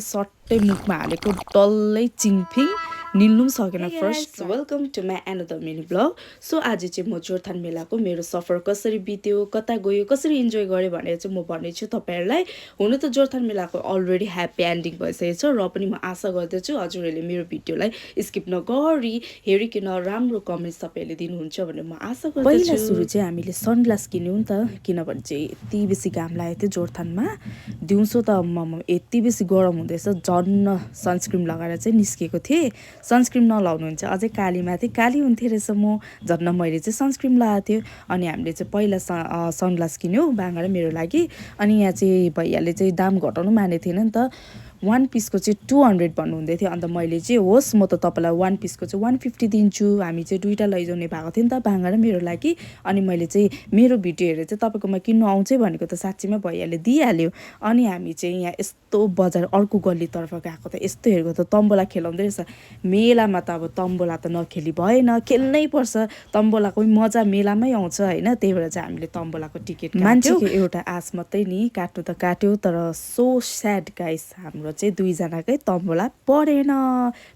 सट्टै मुखमा हालेको डल्लै चिङफिङ निल्नु पनि सकेन first welcome to my another mini blog. So आज चाहिँ म जोरथान मेलाको मेरो सफर कसरी बित्यो, कता गयो, कसरी इन्जोय गरेँ भनेर चाहिँ म भन्नेछु तपाईँहरूलाई। हुन त जोरथान मेलाको अलरेडी ह्याप्पी एन्डिङ भइसकेको छ, र पनि म आशा गर्दछु हजुरहरूले मेरो भिडियोलाई स्किप नगरी हेरिकन राम्रो कमेन्ट्स तपाईँहरूले दिनुहुन्छ भनेर म आशा गर्दछु। पहिला सुरु चाहिँ हामीले सनग्लास किन्यौँ नि त, किनभने चाहिँ यति बेसी घाम लागेको थियो जोरथानमा। दिउँसो त यति बेसी गरम हुँदैछ, झन्न सनस्क्रिन लगाएर चाहिँ निस्केको थिएँ। सनस्क्रिन नलाउनु हुन्छ अझै कालीमाथि काली हुन्थ्यो रहेछ म, झन्न मैले चाहिँ सनस्क्रिन लगाएको थियो। अनि हामीले चाहिँ पहिला सनग्लास किन्यौँ बाङ्गा र मेरो लागि। अनि यहाँ चाहिँ भैयाले चाहिँ दाम घटाउनु मानेको थिएन नि त, 1 पिसको चाहिँ 200 भन्नुहुँदै थियो। अन्त मैले चाहिँ होस् म त तपाईँलाई 1 पिसको चाहिँ 150 दिन्छु, हामी चाहिँ दुइटा लैजाउने भएको थियो नि त बाङ्गा र मेरो लागि। अनि मैले चाहिँ मेरो भिडियो हेरेर चाहिँ तपाईँकोमा किन्नु आउँछ भनेको त साँच्चीमा भैयाले दिइहाल्यो। अनि हामी चाहिँ यहाँ यस्तो बजार अर्को गल्लीतर्फ गएको त यस्तो हेरेको त तम्बोला खेलाउँदै रहेछ। मेलामा त अब तम्बोला त नखेली भएन, खेल्नै पर्छ, तम्बोलाको मजा मेलामै आउँछ होइन। त्यही भएर चाहिँ हामीले तम्बोलाको टिकट मान्छेको एउटा आश मात्रै नि काट्नु त काट्यो, तर सो स्याड गाइस, हाम्रो चाहिँ दुईजनाकै तम्बोला परेन।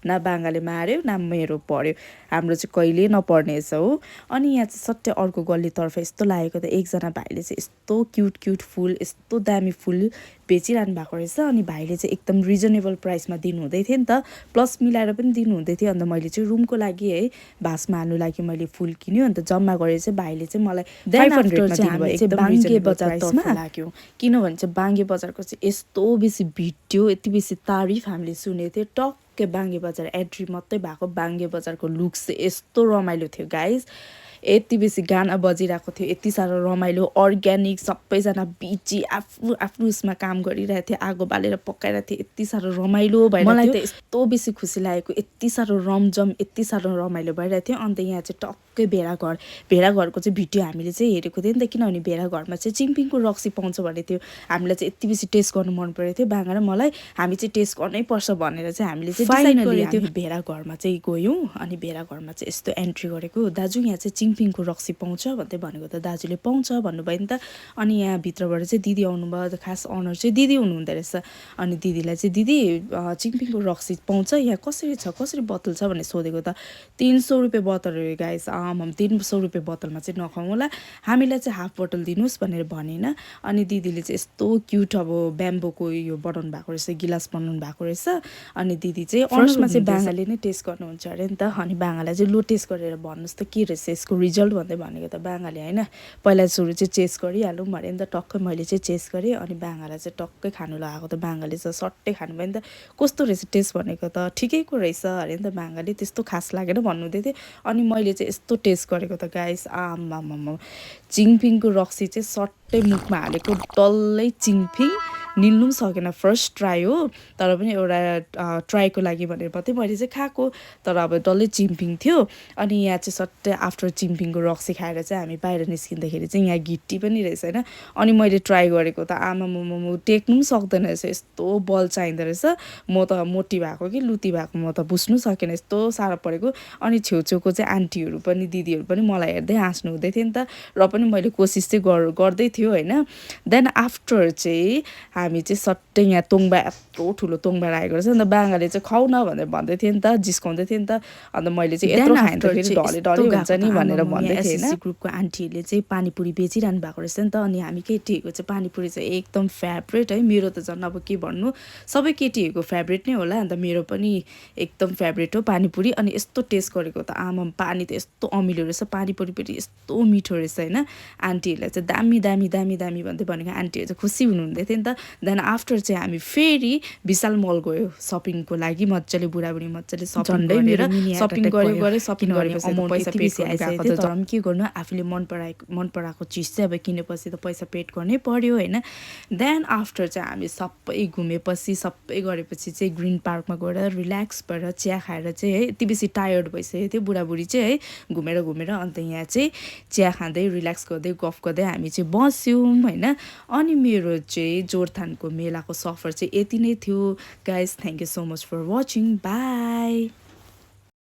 न बाङ्गाले मार्यो न मेरो पर्यो, हाम्रो चाहिँ कहिले नपर्ने रहेछ हो। अनि यहाँ चाहिँ सट्टै अर्को गल्लीतर्फ यस्तो लागेको त एकजना भाइले चाहिँ यस्तो क्युट क्युट फुल, यस्तो दामी फुल बेचिरहनु भएको रहेछ। अनि भाइले चाहिँ एकदम रिजनेबल प्राइसमा दिनुहुँदै थियो नि त, प्लस मिलाएर पनि दिनुहुँदै थियो। अन्त मैले चाहिँ रुमको लागि है भासमा हाल्नु लागि मैले फुल किन्यो। अन्त जम्मा गरेर चाहिँ भाइले चाहिँ मलाई 500 चाहिँ हामी चाहिँ बाङ्गे बजारतर्फ लाग्यो। किनभने चाहिँ बाङ्गे बजारको चाहिँ यस्तो बेसी भिडियो, यति बेसी तारिफ हामीले सुनेको थियो। टक्कै बाङ्गे बजार एन्ट्री मात्रै भएको बाङ्गे बजारको लुक्स चाहिँ यस्तो रमाइलो थियो गाइज, यति बेसी गाना बजिरहेको थियो, यति साह्रो रमाइलो, अर्ग्यानिक, सबैजना बिची आफ्नो आफ्नो उसमा काम गरिरहेको थियो, आगो बालेर पकाइरहेको थियो, यति साह्रो रमाइलो भइरहेको थियो। मलाई त यस्तो बेसी खुसी लागेको, यति साह्रो रमझम, यति साह्रो रमाइलो भइरहेको थियो। अन्त यहाँ चाहिँ टक्कै भेडाघरको चाहिँ भिडियो हामीले चाहिँ हेरेको थियो नि त, किनभने भेडाघरमा चाहिँ चिङपिङको रक्सी पाउँछ भनेको थियो। हामीलाई चाहिँ यति बेसी टेस्ट गर्नु मन परेको थियो बाङ्गा र मलाई, हामी चाहिँ टेस्ट गर्नै पर्छ भनेर चाहिँ हामीले चाहिँ फाइनली हामी भेडाघरमा चाहिँ गयौँ। अनि भेडाघरमा चाहिँ यस्तो एन्ट्री गरेको, दाजु यहाँ चाहिँ चिङपिङको रक्सी पाउँछ भन्दै भनेको त दाजुले पाउँछ भन्नुभयो नि त। अनि यहाँ भित्रबाट चाहिँ दिदी आउनुभयो, खास अनर चाहिँ दिदी हुनुहुँदो रहेछ। अनि दिदीलाई चाहिँ दिदी चिङपिङको रक्सी पाउँछ, यहाँ कसरी छ, कसरी बोतल छ भनेर सोधेको त 300 रुपियाँ बोतल हो गाइस। 300 रुपियाँ बोतलमा चाहिँ नखाउँ होला, हामीलाई चाहिँ हाफ बोतल दिनुहोस् भनेर भनेन। अनि दिदीले चाहिँ यस्तो क्युट अब ब्याम्बोको यो बनाउनु भएको रहेछ, गिलास बनाउनु भएको रहेछ। अनि दिदी चाहिँ फर्स्टमा चाहिँ बाङ्गाले नै टेस्ट गर्नुहुन्छ अरे नि त। अनि बाङ्गालाई चाहिँ लो टेस्ट गरेर भन्नुहोस् त के रहेछ यसको रिजल्ट भन्दै भनेको त बाङ्गाले होइन। पहिला सुरु चाहिँ चेस्ट गरिहालौँ अरे नि त, टक्कै मैले चाहिँ चेस्ट गरेँ। अनि बाङ्गालाई चाहिँ टक्कै खानु लगाएको त बाङ्गाले चाहिँ सट्टै खानुभयो नि त। कस्तो रहेछ टेस्ट भनेको त ठिकैको रहेछ अरे नि त बाङ्गाले, त्यस्तो खास लागेन भन्नुहुँदै थियो। अनि मैले चाहिँ यस्तो टेस्ट गरेको त गाइस, आमामामा चिङपिङको रक्सी चाहिँ सट्टै मुखमा हालेको डल्लै चिङपिङ निल्नु पनि सकेन। फर्स्ट ट्राई हो, तर पनि एउटा ट्राईको लागि भनेर मात्रै मैले चाहिँ खाएको, तर अब डल्लै चिङपिङ थियो। अनि यहाँ चाहिँ सट्टै आफ्टर चिङपिङको रक्सी खाएर चाहिँ हामी बाहिर निस्किँदाखेरि चाहिँ यहाँ गिट्टी पनि रहेछ होइन। अनि मैले ट्राई गरेको त आमामामा टेक्नु पनि सक्दैन रहेछ, यस्तो बल चाहिँदो रहेछ। म त मोटी भएको कि लुती भएको म त बुझ्नु सकेन, यस्तो साह्रो परेको। अनि छेउछेउको चाहिँ आन्टीहरू पनि दिदीहरू पनि मलाई हेर्दै हाँस्नु हुँदै थियो नि त, र पनि मैले कोसिस चाहिँ गर्दै थियो होइन। देन आफ्टर चाहिँ हामी चाहिँ सट्टै यहाँ तोङबा, यत्रो ठुलो तोङबा राखेको रहेछ। अन्त बाङ्गाले चाहिँ खाउ न भनेर भन्दै थियो नि त, जिस्काउँदै थियो नि त। अन्त मैले चाहिँ यत्रो खाँदाखेरि डले हुन्छ नि भनेर भन्दै थिएँ होइन। ग्रुपको आन्टीहरूले चाहिँ पानीपुरी बेचिरहनु भएको रहेछ नि त। अनि हामी केटीहरूको चाहिँ पानीपुरी चाहिँ एकदम फेभरेट है, मेरो त झन् अब के भन्नु, सबै केटीहरूको फेभरेट नै होला। अन्त मेरो पनि एकदम फेभरेट हो पानीपुरी। अनि यस्तो टेस्ट गरेको त आमा, पानी त यस्तो अमिलो रहेछ, पानीपुरी पनि यस्तो मिठो रहेछ होइन। आन्टीहरूलाई चाहिँ दामी दामी दामी दामी भन्दै भनेको आन्टीहरू चाहिँ खुसी हुनुहुँदै थियो नि त। देन आफ्टर चाहिँ हामी फेरि विशाल मल गयो सपिङको लागि, मजाले बुढाबुढी मजाले सपिङ गऱ्यो सपिङ गरेपछि पैसा बेसी आइसकेको थियो। तर पनि के गर्नु, आफूले मन पराएको चिज चाहिँ अब किनेपछि त पैसा पेड गर्नै पर्यो होइन। देन आफ्टर चाहिँ हामी सबै घुमेपछि सबै गरेपछि चाहिँ ग्रिन पार्कमा गएर रिल्याक्स भएर चिया खाएर चाहिँ है, यति बेसी टायर्ड भइसकेको थियो बुढाबुढी चाहिँ है घुमेर। अन्त यहाँ चाहिँ चिया खाँदै रिल्याक्स गर्दै गफ गर्दै हामी चाहिँ बस्यौँ होइन। अनि मेरो चाहिँ जोरथानको मेलाको सफर चाहिँ यति नै थियो guys. Thank you so much for watching, by.